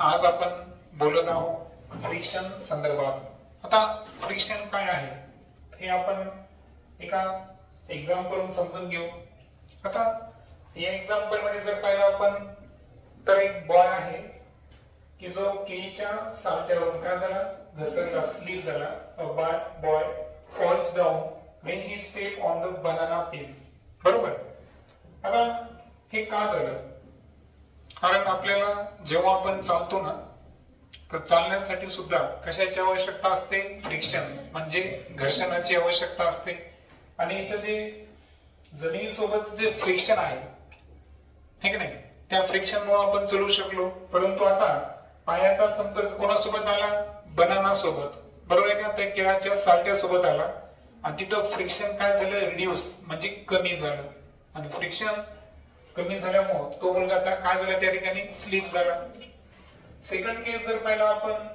आज आपण बोलत आहोत फ्रिक्शन संदर्भात. आता फ्रिक्शन काय आहे हे आपण एका एक्झाम्पल वरून समजून घेऊ. आता या एक्झाम्पल मध्ये जर पाहिलं आपण तर एक बॉय आहे की जो केळीच्या सावट्यावरून काय झाला, घसरला, स्लिप झाला. Boy falls down when he step on the banana peel. बरोबर. आता हे का झालं? कारण आपल्याला जेव्हा आपण चालतो ना तर चालण्यासाठी सुद्धा कशाची आवश्यकता असते? फ्रिक्शन म्हणजे घर्षणाची आवश्यकता असते. आणि इथं जे जमिनीसोबत जे फ्रिक्शन आहे हे की नाही, त्या फ्रिक्शन मुळे आपण चलू शकलो. परंतु आता पायाचा संपर्क कोणासोबत आला? बनाना सोबत. बरोबर आहे का? त्या केळाच्या सालट्या सोबत आला आणि तिथं फ्रिक्शन काय झालं? रिड्यूस म्हणजे कमी झालं. आणि फ्रिक्शन कमी झाल्यामुळे तो मुलगा आता काय झाला? त्या ठिकाणी स्लिप झाला. सेकंड केस जर पाहिला आपण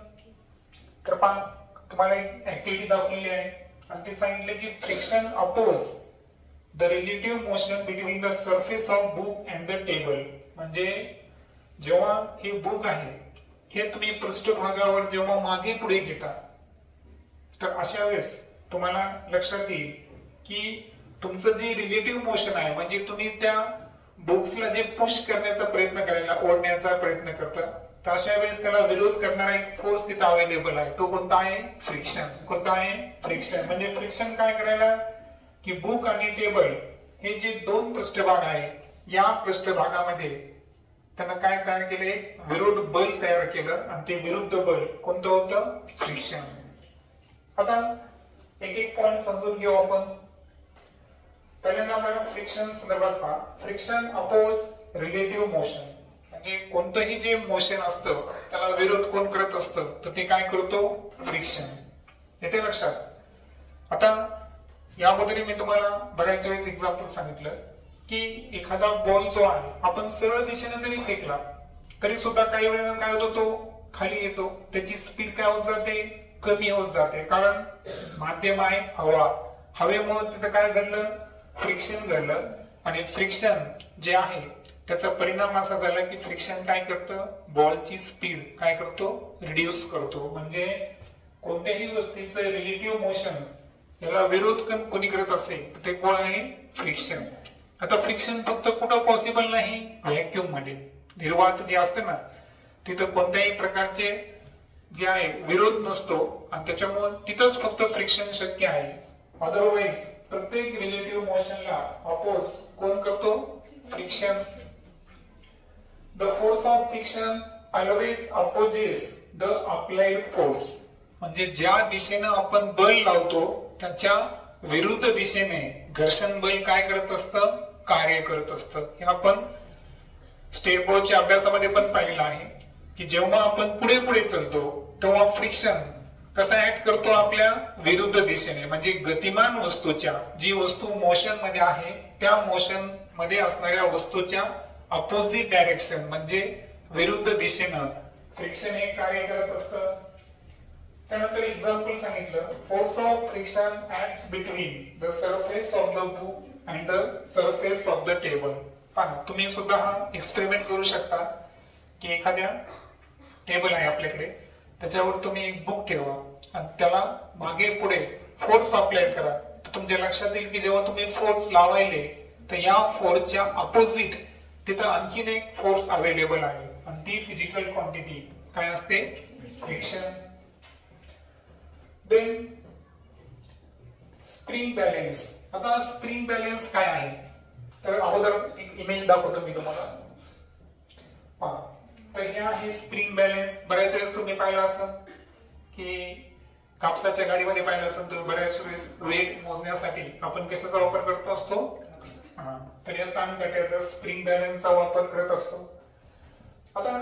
तर तुम्हाला एक ऍक्टिव्हिटी दाखवलेली आहे आणि ते सांगितले की friction oppose the relative motion between the surface of book and the table. म्हणजे जेव्हा हे बुक आहे हे तुम्ही पृष्ठभागावर जेव्हा मागे पुढे घेता तर अशा वेळेस तुम्हाला लक्षात येईल की तुमचं जे रिलेटिव्ह मोशन आहे म्हणजे तुम्ही त्या बुक्सला जे पुश करण्याचा प्रयत्न करायला, ओढण्याचा प्रयत्न करता, तर अशा वेळेस त्याला विरोध करणारा एक फोर्स तिथे अवेलेबल आहे. तो कोणता आहे? फ्रिक्शन. कोणता आहे? फ्रिक्शन. म्हणजे फ्रिक्शन काय करायला की बुक आणि टेबल हे जे दोन पृष्ठभाग आहेत या पृष्ठभागामध्ये त्यांना काय तयार केले? विरोध बल तयार केलं आणि ते विरुद्ध बल कोणतं होतं? फ्रिक्शन. आता एक एक पॉइंट समजून घेऊ आपण. पहिल्यांदा आपण फ्रिक्शन संदर्भात पहा. फ्रिक्शन अपोज रिलेटिव्ह मोशन म्हणजे कोणतंही जे मोशन असतं त्याला विरोध कोण करत असतं तर ते काय करतो? फ्रिक्शन. येते लक्षात? आता याबद्दल मी तुम्हाला बऱ्याच वेळेस एक्झाम्पल सांगितलं की एखादा बॉल जो आहे आपण सरळ दिशेने जरी फेकला तरी सुद्धा काही वेळेला काय होतो? तो खाली येतो. त्याची स्पीड काय होत जाते? कमी होत जाते. कारण माध्यम आहे हवा. हवेमुळे तिथं काय झालं? फ्रिक्शन घडलं. आणि फ्रिक्शन जे आहे त्याचा परिणाम असा झाला की फ्रिक्शन काय करतं? बॉलची स्पीड काय करतो? रिड्यूस करतो. म्हणजे कोणत्याही वस्तूचं रिलेटिव्ह मोशन याला विरोध कोणी करत असेल तर ते कोण आहे? फ्रिक्शन. आता फ्रिक्शन फक्त कुठं पॉसिबल नाही? व्हॅक्यूम मध्ये. निर्वात जे असते ना तिथं कोणत्याही प्रकारचे जे आहे विरोध नसतो आणि त्याच्यामुळे तिथंच फक्त फ्रिक्शन शक्य आहे. अदरवाईज प्रत्येक रिलेटिव्ह मोशनला अपोज कोण करतो? Friction. The force of friction always opposes the applied force. म्हणजे ज्या दिशेनं आपण बल लावतो त्याच्या विरुद्ध दिशेने घर्षण बल काय करत असतं? कार्य करत असतं. हे आपण स्टेट बोर्डच्या अभ्यासामध्ये पण पाहिलेलं आहे की जेव्हा आपण पुढे पुढे चलतो तेव्हा फ्रिक्शन कसा ऍक्ट करतो? आपल्या विरुद्ध दिशेने. म्हणजे गतिमान वस्तूच्या, जी वस्तू मोशन मध्ये आहे त्या मोशन मध्ये असणाऱ्या वस्तूच्या अपोजिट डायरेक्शन म्हणजे विरुद्ध दिशेनं फ्रिक्शन हे कार्य करत असतं. त्यानंतर एक्झाम्पल सांगितलं. Force of friction acts between the surface of the book and the surface of the table. पहा तुम्ही सुद्धा हा एक्सपेरिमेंट करू शकता की एखाद्या टेबल आहे आपल्याकडे, त्याच्यावर तुम्ही एक बुक ठेवा आणि त्याला मागे पुढे फोर्स अप्लाय करा. तर तुमच्या लक्षात येईल की जेव्हा तुम्ही फोर्स लावायले तर या फोर्सच्या अपोजिट तिथं आणखीन एक फोर्स अवेलेबल आहे आणि ती फिजिकल क्वांटिटी काय असते? फ्रिक्शन. Then spring balance. आता स्प्रिंग बॅलेन्स काय आहे तर अगोदर एक इमेज दाखवतो मी तुम्हाला. तर हे आहे स्प्रिंग बॅलेन्स. बऱ्याच वेळेस तुम्ही पाहिलं असं की कापसाच्या गाडीमध्ये पाहिलं असेल तुम्ही बऱ्याच वेळेस वेट मोजण्यासाठी आपण कशाचा वापर करत असतो? तर या ताण काट्याचा स्प्रिंग बॅलेन्सचा वापर करत असतो. आता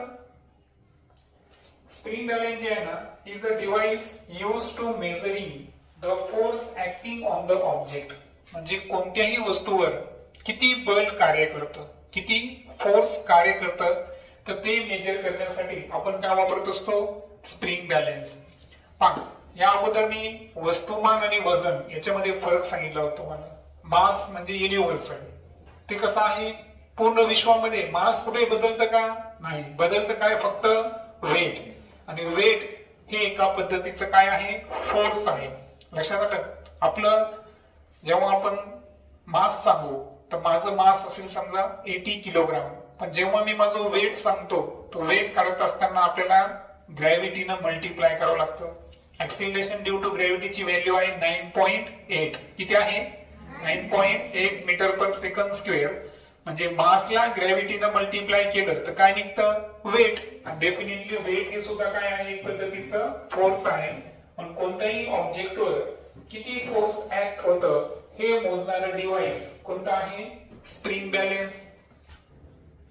स्प्रिंग बॅलेन्स जे आहे ना is a device used to measuring the force acting on the object. म्हणजे कोणत्याही वस्तूवर किती बल कार्य करतं, किती फोर्स कार्य करतं तर ते मेजर करण्यासाठी आपण काय वापरत असतो? Spring balance. या अगोदर मी वस्तुमान आणि वजन याच्यामध्ये फरक सांगितला होता तुम्हाला. मास म्हणजे युनिव्हर्सल, ते कसं आहे पूर्ण विश्वामध्ये. मास कुठे बदलतं का? नाही बदलतं. काय फक्त वेट, आणि वेट हे एका पद्धतीचं काय आहे, फोर्स आहे. लक्षात आलं. आपलं जेव्हा आपण मास सांगू तर माझं मास असेल समजा 80 किलोग्राम, पण जेव्हा मी माझं वेट सांगतो तो वेट करत असताना आपल्याला ग्रॅव्हिटीनं मल्टिप्लाय करावं लागतं. ऍक्सिलरेशन ड्यू टू ग्रॅव्हिटीची व्हॅल्यू आहे 9.8. किती आहे, 9.8 मीटर पर सेकंड स्क्वेअर. म्हणजे मासला ग्रॅव्हिटीनं मल्टिप्लाय केलं तर काय निघतं, वेट. डेफिनेटली वेट हे सुद्धा काय आहे, एक पद्धतीचं फोर्स आहे. पण कोणत्याही ऑब्जेक्टवर किती फोर्स ऍक्ट होतं हे मोजणारं डिव्हाइस कोणतं आहे, spring balance.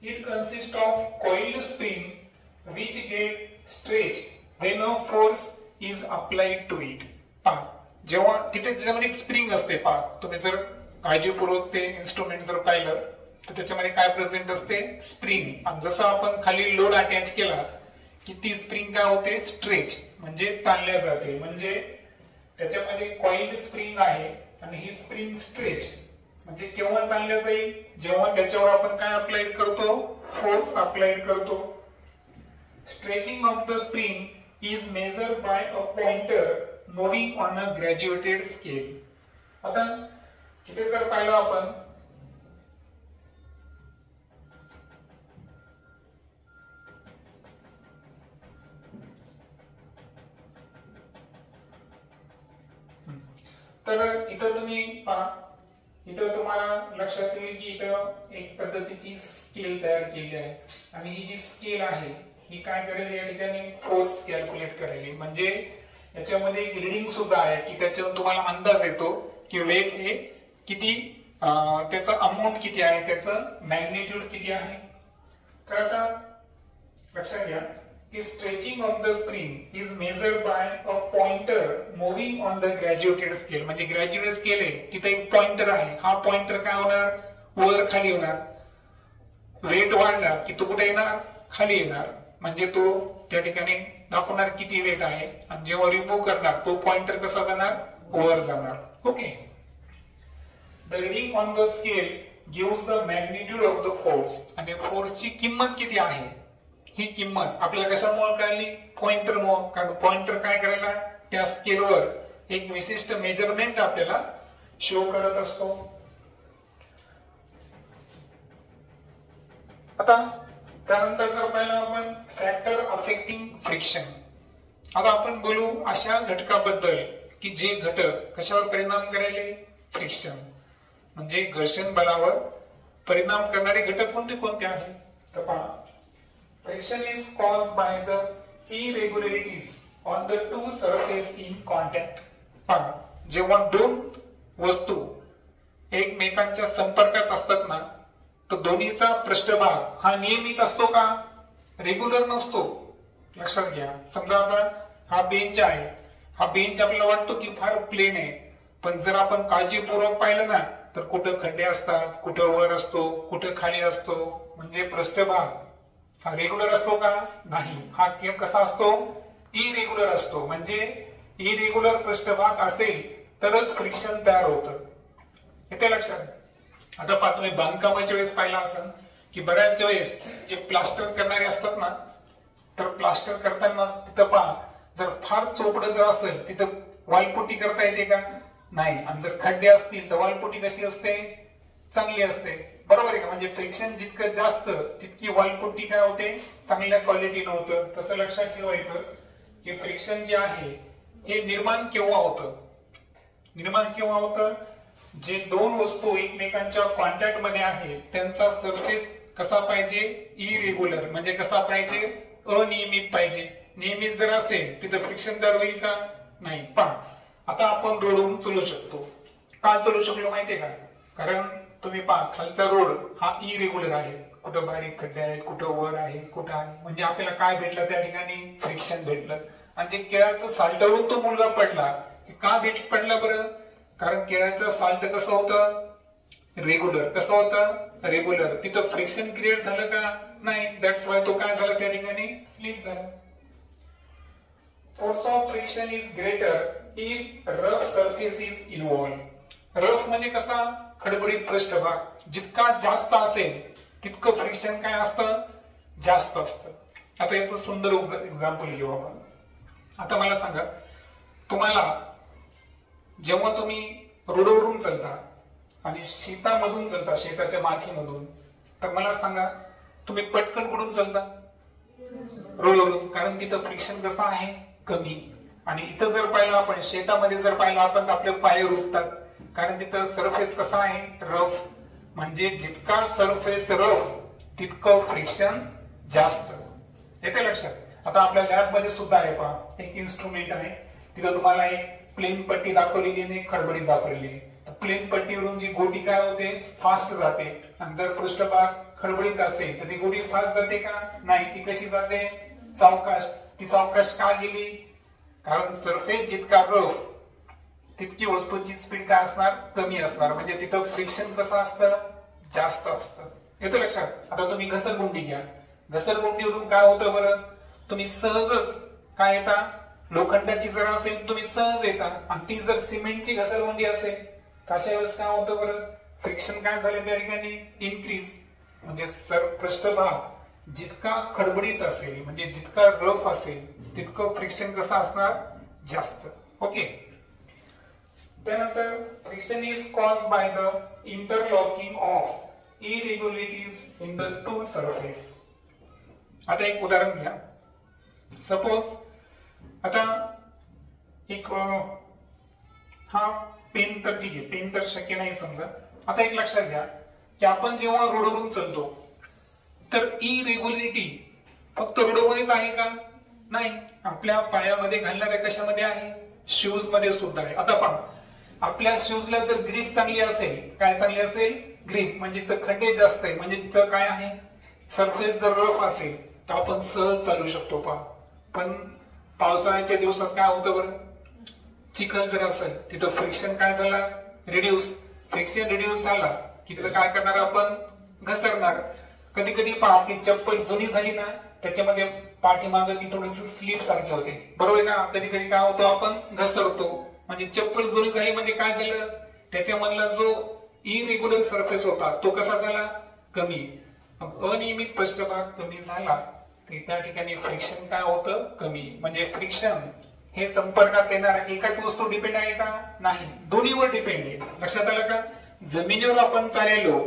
It consist of coiled spring which get stretch when a force is applied to it. जेव्हा तिथे त्याच्यामध्ये एक स्प्रिंग असते, तुम्ही जर काळजीपूर्वक ते इन्स्ट्रुमेंट जर पाहिलं तर त्याच्यामध्ये काय प्रेझेंट असते, स्प्रिंग. आणि जसं आपण खाली लोड अटॅच केला की ती स्प्रिंग काय होते, स्ट्रेच म्हणजे ताणल्या जाते. म्हणजे त्याच्यामध्ये कॉइल्ड स्प्रिंग आहे आणि ही स्प्रिंग स्ट्रेच म्हणजे केव्हा ताणल्या जाईल, जेव्हा त्याच्यावर आपण काय अप्लाइड करतो, फोर्स अप्लाइड करतो. Stretching of the spring is measured by a pointer moving on a graduated scale. आता इथे जर पाहिलं आपण तर इथं तुम्ही पहा, इथं तुम्हाला लक्षात येईल की इथं एक पद्धतीची स्केल तयार केली आहे आणि ही जी स्केल आहे ही काय करेल, या ठिकाणी फोर्स कॅल्क्युलेट करेल. म्हणजे याच्यामध्ये एक रिडिंग सुद्धा आहे की त्याच्यावर तुम्हाला अंदाज येतो की वेट हे किती, त्याचं अमाऊंट किती आहे, त्याचं मॅग्निट्यूड किती आहे. तर आता लक्षात घ्या की stretching of the spring is measured by a pointer moving on the graduated scale. म्हणजे ग्रॅज्युएट स्केल आहे तिथे एक पॉइंटर आहे, हा पॉइंटर काय होणार, वर खाली होणार. वेट वाढला की तो कुठे येणार, खाली येणार. म्हणजे तो त्या ठिकाणी दाखवणार किती वेट आहे, आणि जेव्हा रिमूव्ह करणार तो पॉइंटर कसा जाणार, वर जाणार. Okay. The reading on the scale gives the magnitude of the force. आणि फोर्सची किंमत किती आहे ही किंमत आपल्याला कशामुळे कळली, पॉइंटर मुळे. कारण पॉइंटर काय करायला, त्या स्केलवर एक विशिष्ट मेजरमेंट आपल्याला शो करत असतो. आता त्यानंतर जर पाहिलं आपण फॅक्टर अफेक्टिंग फ्रिक्शन. आता आपण बोलू अशा घटकाबद्दल की जे घटक कशावर परिणाम करायले, फ्रिक्शन. म्हणजे घर्षण बलावर परिणाम करणारे घटक कोणते कोणते आहेत. तर पहा, friction is caused by the irregularities on the two surface in contact. जेव्हा दोन वस्तू एकमेकांच्या संपर्कात असतात ना, तर दोन्हीचा पृष्ठभाग हा नियमित असतो का, रेग्युलर नसतो. लक्षात घ्या. समजा आता हा बेंच आहे, हा बेंच आपल्याला वाटतो की फार प्लेन आहे, पण जर आपण काळजीपूर्वक पाहिलं ना तर कुठं खड्डे असतात, कुठं वर असतो, कुठं खाली असतो. म्हणजे पृष्ठभाग हा रेग्युलर असतो का, नाही. हा कसा असतो, इरेग्युलर असतो. म्हणजे इरेग्युलर पृष्ठभाग असेल तरच फ्रिक्शन तयार होतं. येते लक्षात. आता पहा, तुम्ही बांधकामाच्या वेळेस पाहिला असेल की बऱ्याच वेळेस जे प्लास्टर करणारे असतात ना, तर प्लास्टर करताना तिथं पहा, जर फार चोपडं जर असेल तिथं वालपुट्टी करता येते का, नाही. आणि जर खड्डे असतील तर वालपुट्टी कशी असते, चांगली असते. बरोबर आहे का. म्हणजे फ्रिक्शन जितकं जास्त तितकी वालपुट्टी काय होते, चांगल्या क्वालिटीनं होतं. तसं लक्षात ठेवायचं की फ्रिक्शन जे आहे हे निर्माण केव्हा होतं, निर्माण केव्हा होतं, जे दोन वस्तू एकमेकांच्या कॉन्टॅक्ट मध्ये आहेत त्यांचा सरफेस कसा पाहिजे, इरेग्युलर. म्हणजे कसा पाहिजे, अनियमित पाहिजे. नियमित जर असेल तिथं फ्रिक्शन तयार होईल का, नाही. पण आता आपण रोडवरून चालू शकतो. का चालू शकलो माहितीये का, कारण तुम्ही पहा खालचा रोड हा इरेग्युलर आहे, कुठं बारीक खड्डे आहेत, कुठं वर आहे, कुठं आहे. म्हणजे आपल्याला काय भेटलं त्या ठिकाणी, फ्रिक्शन भेटलं. आणि जे केळाचं साल्टावरून तो मुलगा पडला, हे का पडला बरं, कारण केळाचं साल्ट कसं होतं, रेग्युलर. कसं होतं, रेग्युलर. तिथं फ्रिक्शन क्रिएट झालं का, नाही. दॅट्स वाय तो काय झाला त्या ठिकाणी, स्लिप झाला. Force of friction is greater if rough surface is involve. Rough म्हणजे कसा, खडबडीत पृष्ठभाग. जितका जास्त असेल तितकं फ्रिक्शन काय असतं, जास्त असतं. आता याचं सुंदर एक्झाम्पल घेऊ आपण. आता मला सांगा, तुम्हाला जेव्हा तुम्ही रोडवरून चालता आणि शेतामधून चालता, शेताच्या मातीमधून, तर मला सांगा तुम्ही पटकन कुठून चालता? रोडवरून. कारण तिथं फ्रिक्शन कसं आहे? कमी. आणि इथं जर पाहिलं आपण, शेतामध्ये जर पाहिलं आपण, आपले पाय रुततात. कारण तिथं सरफेस कसा आहे? रफ. म्हणजे जितका सरफेस रफ तितकं फ्रिक्शन जास्त. येते लक्षात? आता आपल्या लॅब मध्ये सुद्धा आहे पहा, एक इन्स्ट्रुमेंट आहे, तिथं तुम्हाला एक प्लेन पट्टी दाखवलेली आणि खडबडीत दाखवलेली आहे. प्लेन पट्टीवरून जी गोटी काय होते? फास्ट जाते. आणि जर पृष्ठभाग खडबडीत असेल तर ती गोटी फास्ट जाते का? नाही. ती कशी जाते? सावकाश. ती सावकाश का गेली? कारण सरफेस जितका रफ तितकी वस्तूची स्पीड काय असणार? कमी असणार. म्हणजे तिथं फ्रिक्शन कसं असतं? जास्त असतं. येतं लक्षात? आता तुम्ही घसरगुंडी घ्या. घसरगुंडीवरून काय होतं बरं? तुम्ही सहजच काय येता? लोखंडाची जर असेल तुम्ही सहज येता. आणि ती जर सिमेंटची घसरगुंडी असेल तर अशा वेळेस काय होतं बरं? फ्रिक्शन काय झालं त्या ठिकाणी? इन्क्रीज. म्हणजे पृष्ठभाग जितका खडबडीत असेल, म्हणजे जितका रफ असेल, तितकं फ्रिक्शन कसं असणार? जास्त. ओके. त्यानंतर friction is caused by the interlocking of irregularities in the two surface. आता एक उदाहरण घ्या. सपोज आता एक हा पेन तर ठीक आहे, पेन तर शक्य नाही समजा. आता एक लक्षात घ्या की आपण जेव्हा रोडवरून चालतो तर इरेग्युलरिटी फक्त रोडमध्येच आहे का? नाही. आपल्या पायामध्ये घालणाऱ्या कशामध्ये आहे? शूज मध्ये सुद्धा आहे. आता पहा, आपल्या शूजला जर ग्रीप चांगली असेल, काय चांगली असेल? ग्रीप. म्हणजे तिथं खड्डे जास्त आहे, म्हणजे तिथं काय आहे? सरफेस जर रफ असेल तर आपण सहज चालू शकतो पहा. पण पावसाळ्याच्या दिवसात काय होतं बरं? चिखल जर असेल तिथं फ्रिक्शन काय झाला? रिड्यूस. फ्रिक्शन रिड्यूस झाला की तिथं काय करणार आपण? घसरणार. कधी कधी पहा, आपली चप्पल जुनी झाली ना, त्याच्यामध्ये पाठीमागं ती थोडीशी स्लिप सारखी होते, बरोबर आहे का? कधी कधी काय होतं? आपण घसरतो. म्हणजे चप्पल जुनी झाली म्हणजे काय झालं? त्याच्यामधला जो इरेग्युलर सरफेस होता तो कसा झाला? कमी. अनियमित पृष्ठभाग कमी झाला तर त्या ठिकाणी फ्रिक्शन काय होतं? कमी. म्हणजे फ्रिक्शन हे संपर्कात येणार एकाच वस्तू डिपेंड आहे का? नाही. दोन्हीवर डिपेंड आहे. लक्षात आलं का? जमिनीवर आपण चाललो,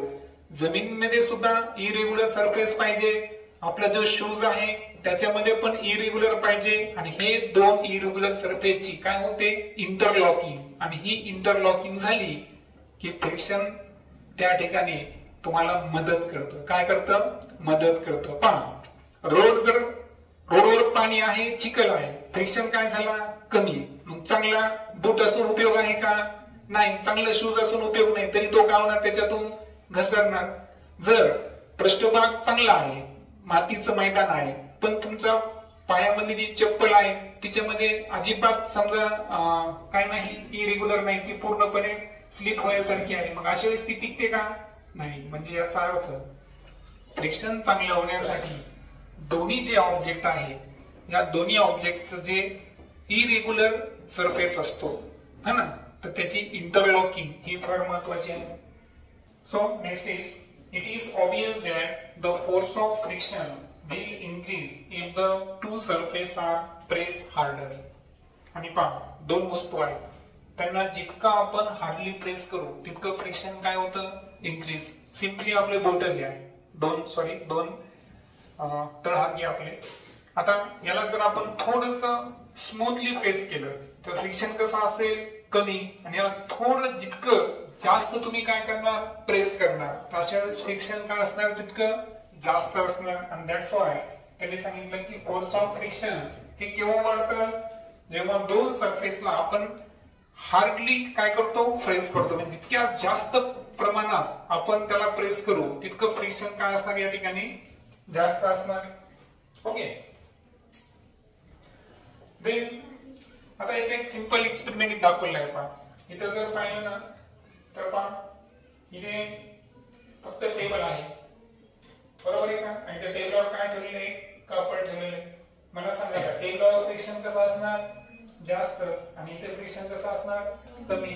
जमिनीमध्ये सुद्धा इरेग्युलर सरफेस पाहिजे. आपला जो शूज आहे त्याच्यामध्ये पण इरेग्युलर पाहिजे. आणि हे दोन इरेग्युलर सरफेसची काय होते? इंटरलॉकिंग. आणि ही इंटरलॉकिंग झाली की फ्रिक्शन त्या ठिकाणी तुम्हाला मदत करतं. काय करतं? मदत करतं. पहा, रोडवर पाणी आहे, चिखल आहे, फ्रिक्शन काय झाला? कमी. मग चांगला बूट असून उपयोग आहे का? नाही. चांगला शूज असून उपयोग नाही, तरी तो काय होणार? त्याच्यातून घसरणार. जर पृष्ठभाग चांगला आहे, मातीचं मैदान आहे, पण तुमच्या पायामध्ये जी चप्पल आहे तिच्यामध्ये अजिबात समजा काय नाही, इरेग्युलर नाही, ती पूर्णपणे स्लिप होण्यासारखी आहे, मग अशा वेळेस ती टिकते का? नाही. म्हणजे याचा अर्थ फ्रिक्शन चांगलं होण्यासाठी दोन्ही जे ऑब्जेक्ट आहेत या दोन्ही ऑब्जेक्टचं जे इरेग्युलर सरफेस असतो है ना, तर त्याची इंटरलॉकिंग ही फार महत्वाची आहे. So next is, it is obvious that the force of friction will increase if the two surface are press harder. आणि पहा, दोन वस्तू आहेत, त्यांना जितका आपण हार्डली प्रेस करू तितकं फ्रिक्शन काय होतं? इन्क्रीज. सिम्पली आपले बोट घ्या, दोन तळहात घ्या आपले. आता याला जर आपण थोडस स्मूथली प्रेस केलं तर फ्रिक्शन कसं असेल? कमी. आणि याला थोडं जितकं जास्त तुम्ही काय करणार? प्रेस करणार, तर अशा वेळेस फ्रिक्शन काय असणार? तितकं जास्त असणार. आणि दॅट्स व्हाय त्यांनी सांगितलं की फोर्स ऑफ फ्रिक्शन हे केव्हा वाढतं? जेव्हा दोन सरफेसला आपण हार्डली काय करतो? प्रेस करतो. म्हणजे जितक्या जास्त प्रमाणात आपण त्याला प्रेस करू तितकं फ्रिक्शन काय असणार? या ठिकाणी जास्त असणार. ओके. देन आता इथे एक सिंपल एक्सपेरिमेंट दाखवलं आहे पहा. इथे जर पाहिलं ना तर पहा, इथे फक्त टेबल आहे, बरोबर आहे का? आणि त्या टेबलवर काय ठेवलेलं आहे? कापड ठेवलेलं आहे. मला सांगा, टेबलवर फ्रिक्शन कसं असणार? जास्त. आणि इथे फ्रिक्शन कसं असणार? कमी.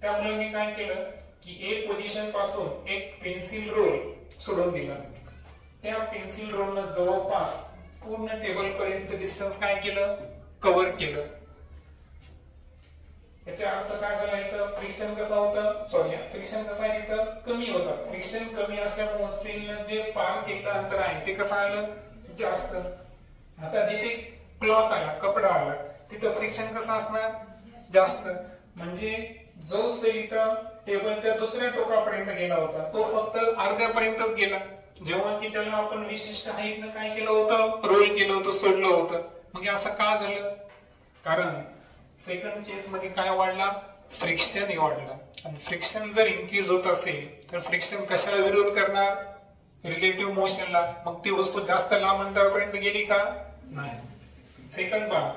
त्यामुळे मी काय केलं की एक पोझिशन पासून एक पेन्सिल रोल सोडून दिला. त्या पेन्सिल रोलनं जवळपास पूर्ण टेबल पर्यंत डिस्टन्स काय केलं, कव्हर केलं. याचा अर्थ काय झाला, इथं फ्रिक्शन कसं होतं, फ्रिक्शन कसं आहे, इथं कमी होतं. फ्रिक्शन कमी असल्यामुळे सेलनं जे पार केलेलं अंतर आहे ते कसं आलं, जास्त. आता जिथे क्लॉथ आला, कपडा आला, तिथं फ्रिक्शन कसं असणार, जास्त. म्हणजे जो सेल इथं टेबलच्या दुसऱ्या टोकापर्यंत गेला होता तो फक्त अर्ध्यापर्यंतच गेला, जेव्हा की त्याला आपण विशिष्ट हाईटनं काय केलं होतं, रोल केलं होतं, सोडलं होतं. मग असं का झालं, कारण सेकंड केस मध्ये काय वाढला, फ्रिक्शन वाढला. आणि फ्रिक्शन जर इन्क्रीज होत असेल तर फ्रिक्शन कशाला विरोध करणार, रिलेटिव्ह मोशनला. मग ती वस्तू जास्त लांब अंतरापर्यंत गेली का, नाही. सेकंड पहा,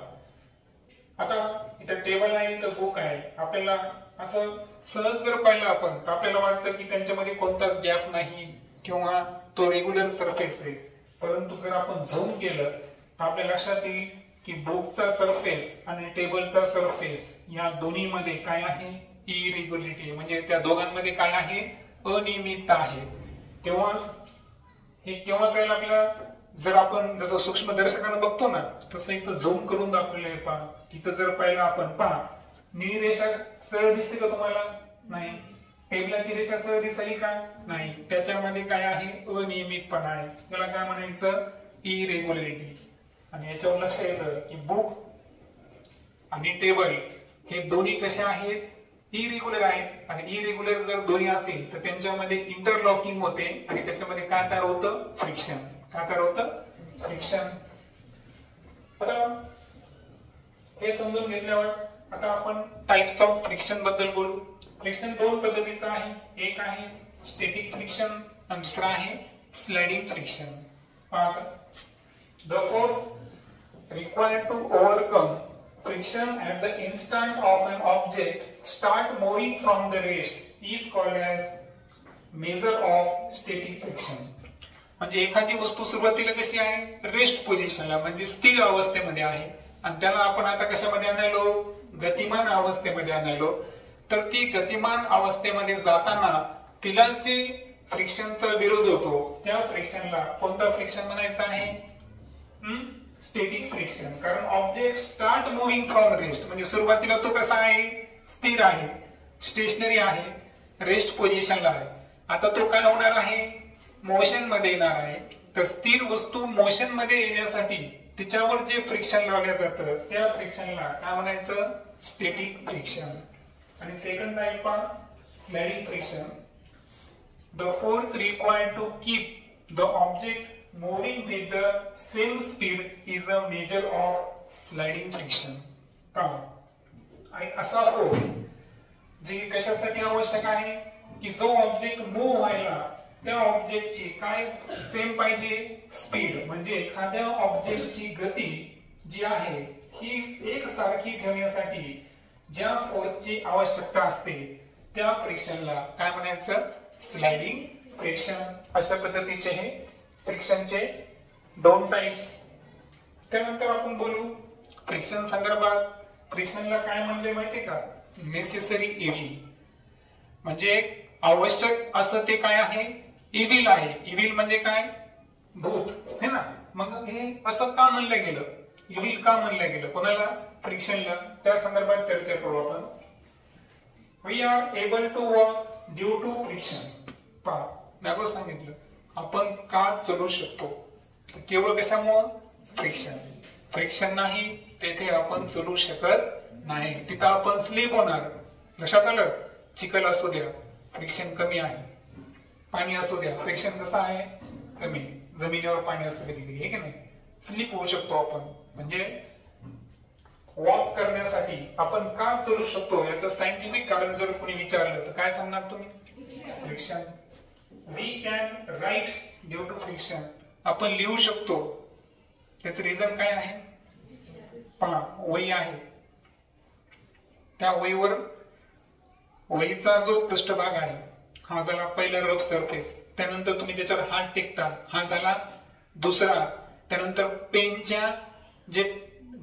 आता इथं टेबल आहे, इथं बुक आहे. आपल्याला असं सहज जर पाहिलं आपण तर आपल्याला वाटतं की त्यांच्यामध्ये कोणताच गॅप नाही किंवा तो रेग्युलर सरफेस आहे. परंतु जर आपण झूम केलं तर आपल्या लक्षात येईल की बुकचा सरफेस आणि टेबलचा सरफेस या दोन्ही मध्ये काय आहे, इरेग्युलरिटी. म्हणजे त्या दोघांमध्ये काय आहे, अनियमितता आहे. तेव्हाच हे केव्हा कळेल आपल्याला, जर आपण जसं सूक्ष्मदर्शकानं बघतो ना तसं इथं झूम करून दाखवलेलं आहे. पहा इथं जर पाहिलं आपण, पहा निळी रेषा सरळ दिसते का तुम्हाला, नाही. टेबलाची रेषा सरळ दिसेल का, नाही. त्याच्यामध्ये काय आहे, अनियमितपणा आहे. त्याला काय म्हणायचं, इरेग्युलरिटी. आणि याच्यावर लक्ष येतं की बुक आणि टेबल हे दोन्ही कसे आहेत, इरेग्युलर आहेत. आणि इरेग्युलर जर दोन्ही असेल तर त्यांच्यामध्ये इंटरलॉकिंग होते आणि त्याच्यामध्ये काय तयार होतं, फ्रिक्शन. काय तयार होतं, फ्रिक्शन. आता हे समजून घेतल्यावर आता आपण टाइप्स ऑफ फ्रिक्शन बद्दल बोलू. फ्रिक्शन दोन पद्धतीचं आहे, एक आहे स्टॅटिक फ्रिक्शन आणि दुसरा आहे sliding friction. The force required to overcome friction at the instant of an object start moving from the rest is called as measure of static friction. म्हणजे एखादी वस्तू सुरुवातीला कशी आहे, रेस्ट पोझिशनला म्हणजे स्थिर अवस्थेमध्ये आहे आणि त्याला आपण आता कशामध्ये आणायलो, गतिमान अवस्थेमध्ये आणायलो. तर ती गतिमान अवस्थेमध्ये जाताना तिला जे फ्रिक्शनचा विरोध होतो त्या फ्रिक्शनला कोणता फ्रिक्शन म्हणायचा आहे, स्टॅटिक फ्रिक्शन. कारण object start moving from rest म्हणजे सुरुवातीला तो कसा आहे, स्थिर आहे, स्टेशनरी आहे, रेस्ट पोझिशनला आहे. आता तो काय होणार आहे, मोशन मध्ये येणार आहे. तर स्थिर वस्तू मोशन मध्ये येण्यासाठी तिच्यावर जे फ्रिक्शन लावलं जातं त्या फ्रिक्शनला काय म्हणायचं, स्टॅटिक फ्रिक्शन. आणि second type sliding friction. The force required to keep the object moving with the same speed is a measure of sliding friction. असा फोर्स जी कशासाठी आवश्यक आहे की जो ऑब्जेक्ट मूव्ह व्हायला त्या ऑब्जेक्टची काय सेम पाहिजे, स्पीड. म्हणजे एखाद्या ऑब्जेक्टची गती जी आहे ही एक सारखी ठेवण्यासाठी ज्या फोर्सची आवश्यकता असते त्या फ्रिक्शनला काय म्हणायचं, स्लाइडिंग फ्रिक्शन. अशा पद्धतीचे हे फ्रिक्शनचे दोन टाइप्स. त्यानंतर आपण बोलू फ्रिक्शन संदर्भात. फ्रिक्शनला काय म्हणले माहितीये का, नेसेसरी इव्हिल. म्हणजे आवश्यक असं ते काय आहे, इव्हिल आहे. इव्हिल म्हणजे काय, भूत, है ना. मग हे असं का म्हणलं गेलं, इव्हिल का म्हणलं गेलं कोणाला, फ्रिक्शनला, त्या संदर्भात चर्चा करू आपण. We are able to walk due to friction. पहा मी सांगितलं आपण का चलू शकतो, केवळ कशामुळं, फ्रिक्शन. फ्रिक्शन नाही तेथे आपण चलू शकत नाही, तिथं आपण स्लिप होणार. लक्षात आलं, चिखल असू द्या फ्रिक्शन कमी आहे, पाणी असू द्या फ्रिक्शन कसं आहे, कमी. जमिनीवर पाणी असतं कधी कधी, हे की नाही, स्लिप होऊ शकतो आपण. म्हणजे वॉक करण्यासाठी आपण का चलू शकतो याचं सायंटिफिक कारण जर कोणी विचारलं तर काय सांगणार तुम्ही, friction. We can write due to friction. आपण लिहू शकतो, त्याचं रिझन काय आहे, पहा वही आहे, त्या वहीवर वहीचा जो पृष्ठभाग आहे हा झाला पहिला रफ सरफेस. त्यानंतर तुम्ही त्याच्यावर हात टेकता, हा झाला दुसरा. त्यानंतर पेनच्या जे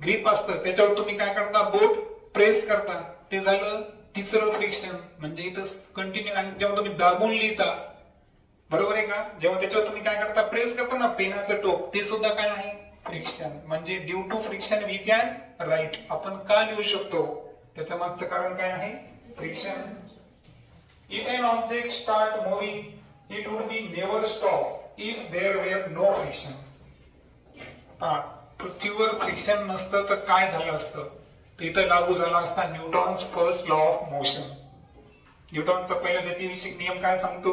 ग्रिप असतं त्याच्यावर तुम्ही काय करता, बोट प्रेस करता, ते झालं तिसरं फ्रिक्शन. म्हणजे इथं कंटिन्यू. आणि जेव्हा तुम्ही दाबून लिहिता, बरोबर आहे का, जेव्हा त्याच्यावर तुम्ही काय करता, प्रेस करता ना पेनाचं टोक, ते सुद्धा काय आहे, फ्रिक्शन. म्हणजे due to friction we can write. आपण का लिहू शकतो, त्याच्या मागचं कारण काय आहे, friction. If an object start moving it would be never stop if there were no friction. पृथ्वीवर फ्रिक्शन नसतं तर काय झालं असतं, तर इथं लागू झाला असता Newton's first law of motion. न्यूटनचा पहिला गतिविषयक नियम काय सांगतो,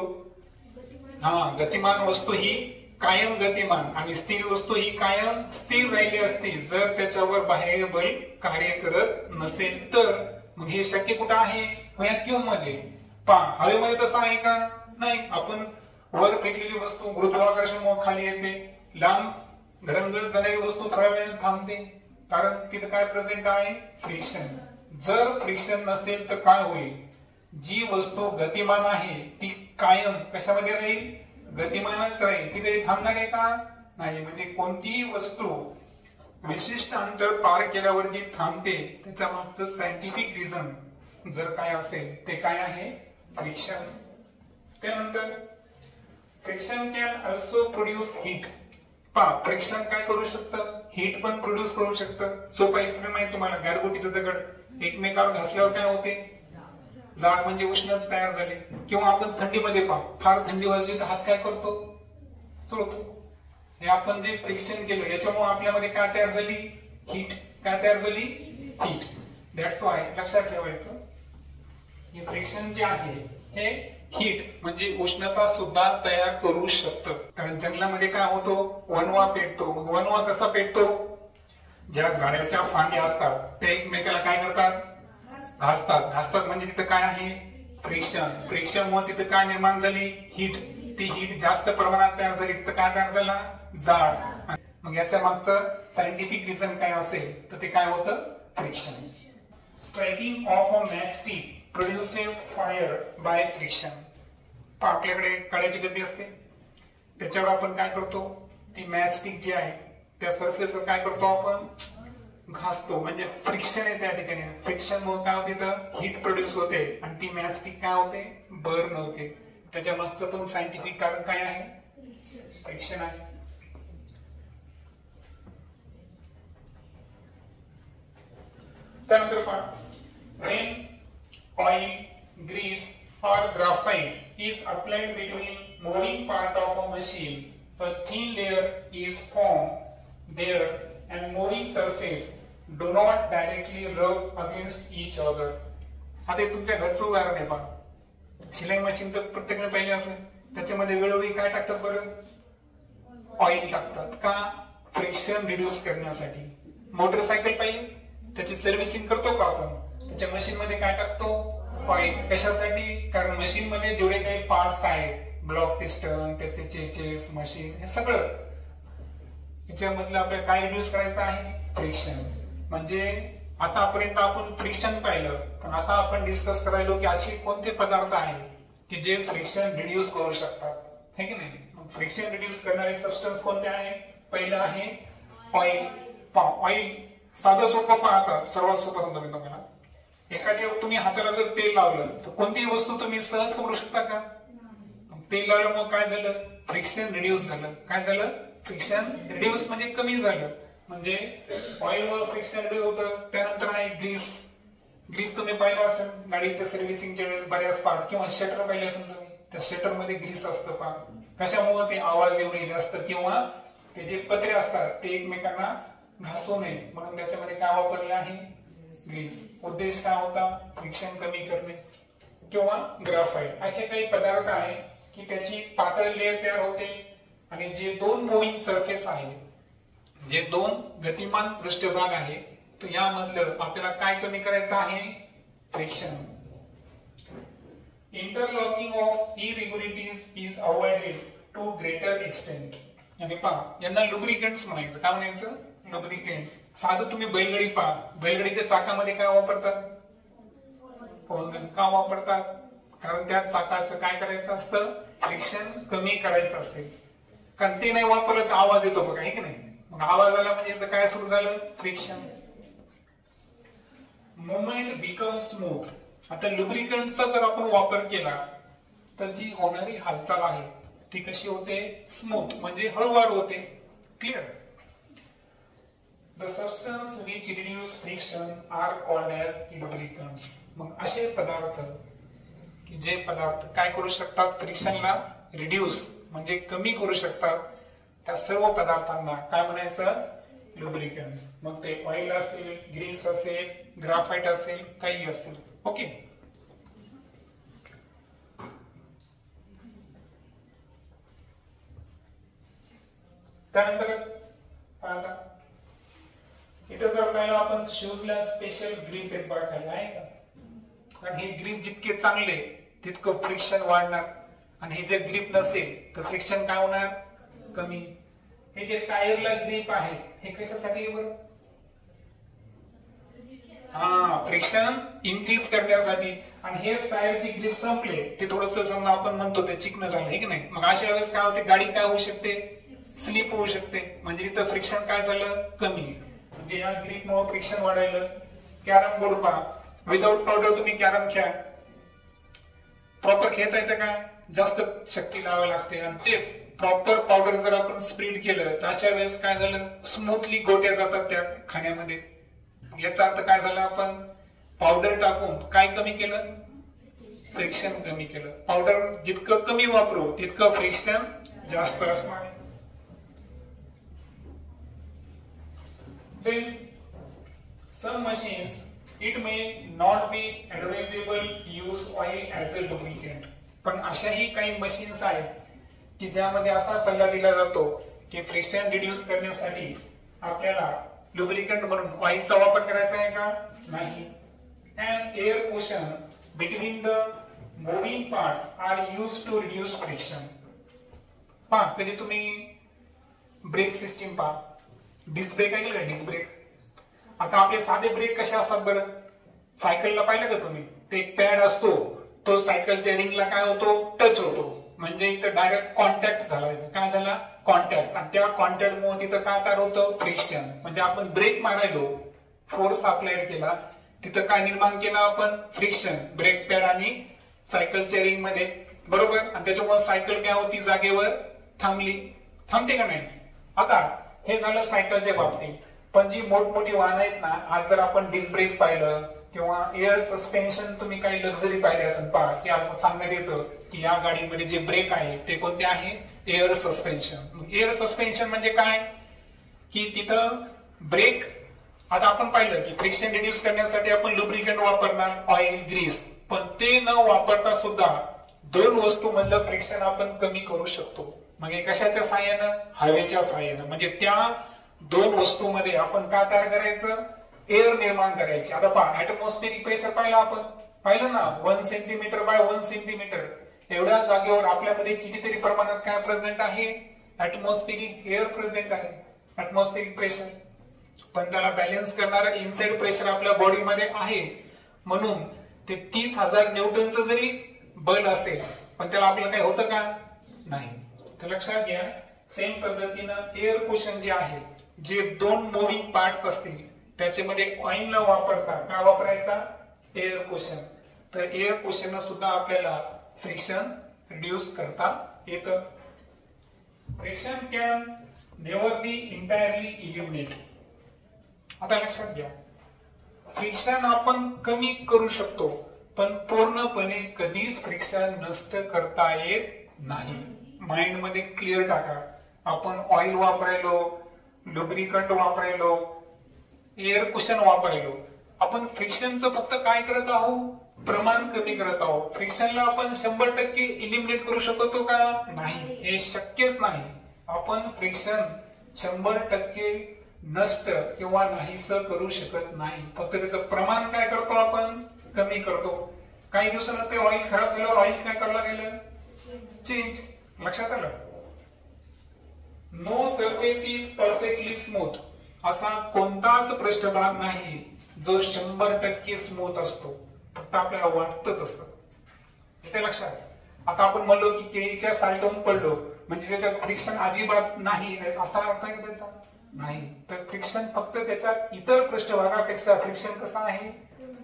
गतिमान वस्तू ही कायम गतिमान आणि स्थिर वस्तू ही कायम स्थिर राहिली असती जर त्याच्यावर बाह्य बल कार्य करत नसेल तर. मग हे शक्य कुठं आहे, व्हॅक्यूम मध्ये. हवेमध्ये तसं आहे का, नाही. आपण वर फेकलेली वस्तू गुरुत्वाकर्षणामुळे खाली येते, लांब घरंगळत जाणारी वस्तू थोड्या वेळाने थांबते, कारण तिथं काय प्रेझेंट आहे, फ्रिक्शन. जर फ्रिक्शन नसेल तर काय होईल, जी वस्तू गतिमान आहे ती कायम कशामध्ये राहील, गतिमानच राहील. ती कधी थांबणार आहे का, नाही. म्हणजे कोणतीही वस्तू विशिष्ट अंतर पार केल्यावर जी थांबते त्याच्या मागचं सायंटिफिक रिझन जर काय असेल ते काय आहे, फ्रिक्शन. त्यानंतर friction can also produce heat. Friction काय करू शकतं, हीट पण प्रोड्यूस करू शकतं. सोपा एक्सपेरिमेंट आहे तुम्हाला, गारगोटीचं दगड एकमेकावर घासल्यावर काय होते, जाग म्हणजे उष्णता तयार झाली. किंवा आपण थंडीमध्ये फार थंडी वाजली तर हात काय करतो, चोळतो. हे आपण जे फ्रिक्शन केलं याच्यामुळे आपल्यामध्ये काय तयार झाली, हीट. काय तयार झाली, हीट. दॅट्स वाय लक्षात ठेवायचं, हे फ्रिक्शन जे आहे हे हीट म्हणजे उष्णता सुद्धा तयार करू शकतं. कारण जंगलामध्ये काय होतो, वणवा पेटतो. वणवा कसा पेटतो, ज्या झाडाच्या फांद्या असतात ते एकमेकाला काय करतात, घासतात. घासतात म्हणजे तिथं काय आहे, फ्रिक्शन. फ्रिक्शन मुळे तिथं काय निर्माण झाली, हीट. ती हीट जास्त प्रमाणात तयार झाली तर काय तयार झाला, जाळ. मग याच्या मागचं सायंटिफिक रिझन काय असेल तर ते काय होतं, friction. Striking of a match stick produces fire by friction. आपल्याकडे कड्याची गड्डी असते, त्याच्यावर आपण काय करतो, ती मॅच स्टिक जी आहे त्या सरफेसवर काय करतो आपण, घासतो. म्हणजे फ्रिक्शन आहे त्या ठिकाणी. फ्रिक्शन मुळे काय होते, तर हीट प्रोड्यूस होते आणि ती मॅच स्टिक काय होते, बर्न होते. त्याच्या मागचं पण सायंटिफिक कारण काय आहे, फ्रिक्शन आहे. त्यानंतर पहा, when oil, grease or graphite is applied between moving part of a machine, a thin layer is formed there and moving surface do not directly rub against each other. आता तुमच्या घरचं उदाहरण आहे पहा, शिलाई मशीन तर प्रत्येकाने पाहिले असेल, त्याच्यामध्ये वेळोवेळी काय टाकतात बरं, ऑइल टाकतात. का, फ्रिक्शन रिड्यूस करण्यासाठी. मोटरसायकल पाहिली, त्याची सर्व्हिसिंग करतो का आपण, त्याच्या मशीन मध्ये काय टाकतो, ऑइल. कशासाठी, कारण मशीन मध्ये जेवढे काही पार्ट्स आहेत, ब्लॉक पिस्टन, त्याचे चेचेस, मशीन, हे सगळं याच्यामधलं आपल्याला काय रिड्यूस करायचं आहे, फ्रिक्शन. म्हणजे आतापर्यंत आपण फ्रिक्शन पाहिलं, पण आता आपण डिस्कस करायलो की असे कोणते पदार्थ आहेत की जे फ्रिक्शन रिड्यूस करू शकतात, हे की नाही. फ्रिक्शन रिड्यूस करणारे सबस्टन्स कोणते आहे, पहिलं आहे ऑइल. ऑइल साधं सोपं पाहता, सर्वात सोपं समजा मी तुम्हाला, एखाद्या तुम्ही हाताला जर तेल लावलं तर कोणतीही वस्तू तुम्ही सहज करू शकता का, तेल लावल्यामुळे काय झालं, फ्रिक्शन रिड्यूस झालं. काय झालं, फ्रिक्शन रिड्यूस म्हणजे कमी झालं. म्हणजे ऑइल मुळे फ्रिक्शन रिड्यूस होतं. त्यानंतर आहे ग्रीस. ग्रीस तुम्ही पाहिलं असेल गाडीच्या सर्व्हिसिंगच्या वेळेस, बऱ्याच पार्ट किंवा शटर पाहिले असेल तुम्ही, त्या शटर मध्ये ग्रीस असतं पहा. कशामुळे, ते आवाज एवढे जास्त किंवा ते जे पत्रे असतात ते एकमेकांना घासू नये म्हणून त्याच्यामध्ये काय वापरले आहे, ग्रीस. उद्देश काय होता, फ्रिक्शन कमी करणे. किंवा ग्राफाइट, असे काही पदार्थ आहे की त्याची पातळ लेअर तयार होते आणि जे दोन मुव्हिंग सरफेस आहे, जे दोन गतिमान पृष्ठभाग आहे, तर यामधलं आपल्याला काय कमी करायचं आहे, friction. Interlocking of irregularities is avoided to greater extent. आणि पहा, यांना लुब्रिकंट्स म्हणायचं. काय म्हणायचं, लुब्रिकंट्स. साधं तुम्ही बैलगाडी पहा, बैलगाडीच्या चाकामध्ये काय वापरतात, पवनगण. का वापरतात, कारण त्या चाकाचं काय करायचं असतं, फ्रिक्शन कमी करायचं असते. कारण ते नाही वापरलं तर आवाज येतो बघा, हे की नाही. मग आवाज आला म्हणजे काय सुरू झालं, फ्रिक्शन. Movement become smooth. आता लुब्रिकंटचा जर आपण वापर केला तर जी होणारी हालचाल आहे ती कशी होते, स्मूथ म्हणजे हळूवार होते. Clear. The substance which reduce friction are called as lubricants. मग असे पदार्थ की जे पदार्थ काय करू शकतात, फ्रिक्शनला रिड्यूस म्हणजे कमी करू शकतात, त्या सर्व पदार्थांना काय म्हणायचं, लुब्रिकंट्स. मग ते ऑइल असेल, ग्रीस असेल, ग्राफाइट असेल, काही असेल. ओके. त्यानंतर आता इथे जर पाहिलं आपण शूजला स्पेशल ग्रीप एक बघा खाली आहे का, कारण हे ग्रीप जितके चांगले तितकं फ्रिक्शन वाढणार, आणि हे जर ग्रीप नसेल तर फ्रिक्शन काय होणार, कमी. हे जे टायरला ग्रीप आहे हे कशासाठी आहे बरं, फ्रिक्शन इन्क्रीज करण्यासाठी. आणि हेच टायरची ग्रीप संपले ते थोडस समजा आपण म्हणतो ते चिकन झालं आहे की नाही, मग अशा वेळेस काय होते, गाडी काय होऊ शकते, स्लिप होऊ शकते. म्हणजे इथं फ्रिक्शन काय झालं, कमी. म्हणजे या ग्रीपमुळे फ्रिक्शन वाढायला. कॅरम बोर्ड पहा, विदाउट पावडर तुम्ही कॅरम खेळा, प्रॉपर खेळता येतं का, जास्त शक्ती लावावी लागते. आणि तेच प्रॉपर पावडर जर आपण स्प्रेड केलं तर अशा वेळेस काय झालं, स्मूथली गोट्या जातात त्या खाण्यामध्ये. याचा अर्थ काय झाला, आपण पावडर टाकून काय कमी केलं, फ्रिक्शन कमी केलं. पावडर जितकं कमी वापरू तितकं फ्रिक्शन जास्त असणार. Then some machines it may not be advisable use oil as a lubricant. पण अशाही काही मशीन्स आहेत की ज्यामध्ये असा सल्ला दिला जातो की फ्रिक्शन रिड्यूस करण्यासाठी आपल्याला लुब्रिकंट म्हणून ऑइलचा वापर करायचा आहे का, नाही. And air cushion between the moving parts are used to reduce friction. पहा, कधी तुम्ही ब्रेक सिस्टीम पहा, डिस्क ब्रेक ऐकलं का, डिस्क ब्रेक. आता आपले साधे ब्रेक कसे असतात बरं, सायकलला पाहिलं का तुम्ही, ते एक पॅड असतो, तो सायकलच्या रिंगला काय होतो, टच होतो. म्हणजे इथं डायरेक्ट कॉन्टॅक्ट झाला, काय झाला, कॉन्टॅक्ट. आणि त्या कॉन्टॅक्ट मुळे तिथं काय तयार होतं, फ्रिक्शन. म्हणजे आपण ब्रेक मारायलो, फोर्स अप्लाइड केला, तिथं काय निर्माण केलं आपण, फ्रिक्शन, ब्रेक पॅड आणि सायकलच्या रिंग मध्ये, बरोबर. आणि त्याच्यामुळे सायकल काय होती, जागेवर थांबते का नाही. आता हे झालं सायकलच्या बाबतीत. पण जी मोठमोठी वाहनं आहेत ना, आज जर आपण डिस्क ब्रेक पाहिलं किंवा एअर सस्पेन्शन, तुम्ही काही लक्झरी पाहिले असेल पहा, की असं सांगण्यात येतं की या गाडीमध्ये जे ब्रेक आहे ते कोणते आहे, एअर सस्पेन्शन. एअर सस्पेन्शन म्हणजे काय, की तिथं ब्रेक, आता आपण पाहिलं की फ्रिक्शन रिड्यूस करण्यासाठी आपण लुब्रिकंट वापरणार, ऑइल, ग्रीस. पण ते न वापरता सुद्धा दोन वस्तू मधलं फ्रिक्शन आपण कमी करू शकतो. मग कशाच्या साहाय्यानं, हवेच्या साहाय्यानं. म्हणजे त्या दोन वस्तूमध्ये आपण काय तयार करायचं, एअर निर्माण करायची. आता पहा, ऍटमॉस्फेरिक प्रेशर पाहिलं ना, 1 सेंटीमीटर बाय 1 सेंटीमीटर एवढ्या जागेवर आपल्यामध्ये कितीतरी प्रमाणात काय प्रेझेंट आहे, ऍटमॉस्फेरिक एअर प्रेझेंट आहे, ऍटमॉस्फेरिक प्रेशर. पण त्याला बॅलन्स करणारं इनसाइड प्रेशर आपल्या बॉडीमध्ये आहे. म्हणून ते 30,000 न्यूटनचं जरी बल असेल पण त्याला आपल्याला काय होतं का, नाही. तर लक्षात घ्या, सेम पद्धतीनं एअर कुशन जे आहे, जे दोन मूव्हिंग पार्ट्स असतील त्याच्यामध्ये ऑइल न वापरता काय वापरायचा, एअर कुशन. तर एअर कुशन सुद्धा आपल्याला फ्रिक्शन रिड्यूस करता येतं. Friction can never B entirely eliminate. आता लक्षात घ्या, फ्रिक्शन आपण कमी करू शकतो पण पूर्णपणे कधीच फ्रिक्शन नष्ट करता येत नाही. माइंड मध्ये क्लिअर टाका. आपण ऑइल वापरायलो, लुब्रिकंट वापरायलो, एअर कुशन वापरायलो, आपण फ्रिक्शनचं फक्त काय करत आहोत, प्रमाण कमी करत आहोत. फ्रिक्शनला आपण 100% इलिमिनेट करू शकतो का, नाही, हे शक्यच नाही. आपण फ्रिक्शन 100% नष्ट किंवा नाहीस करू शकत नाही. फक्त त्याचं प्रमाण काय करतो, आपण कमी करतो. काही दिवसांना ते ऑइल खराब झाल्यावर ऑइल काय करायला गेलं, चेंज. लक्षात आलं. No surface is perfectly smooth. असा कोणताच पृष्ठभाग नाही जो 100% स्मूथ असतो. फक्त आपल्याला वाटतं तसं. ते लक्षात. आता आपण म्हणलो की केळीच्या सालटून पडलो म्हणजे त्याच्यात फ्रिक्शन अजिबात नाही असा अर्थ आहे त्याचा, नाही. तर फ्रिक्शन फक्त त्याच्या इतर पृष्ठभागापेक्षा फ्रिक्शन कसं आहे,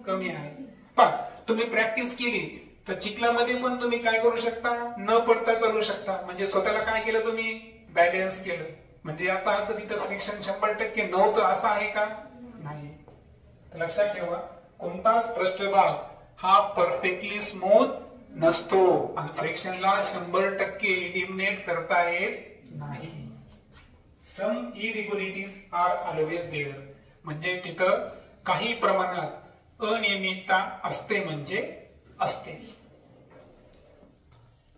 कमी आहे. पण तुम्ही प्रॅक्टिस केली तर चिखलामध्ये पण तुम्ही काय करू शकता, न पडता चालू शकता. म्हणजे स्वतःला काय केलं, तुम्ही बॅलन्स केलं. म्हणजे याचा अर्थ तिथं फ्रिक्शन 100% नव्हतं असं आहे का? नाही. तर लक्षात ठेवा, कोणताच पृष्ठभाग हा परफेक्टली स्मूथ नसतो आणि फ्रिक्शनला 100% इलिमिनेट करता येत नाही. सम इरेग्युलरिटीज आर ऑलवेज देअर, म्हणजे तिथं काही प्रमाणात अनियमितता असते म्हणजे असतेच.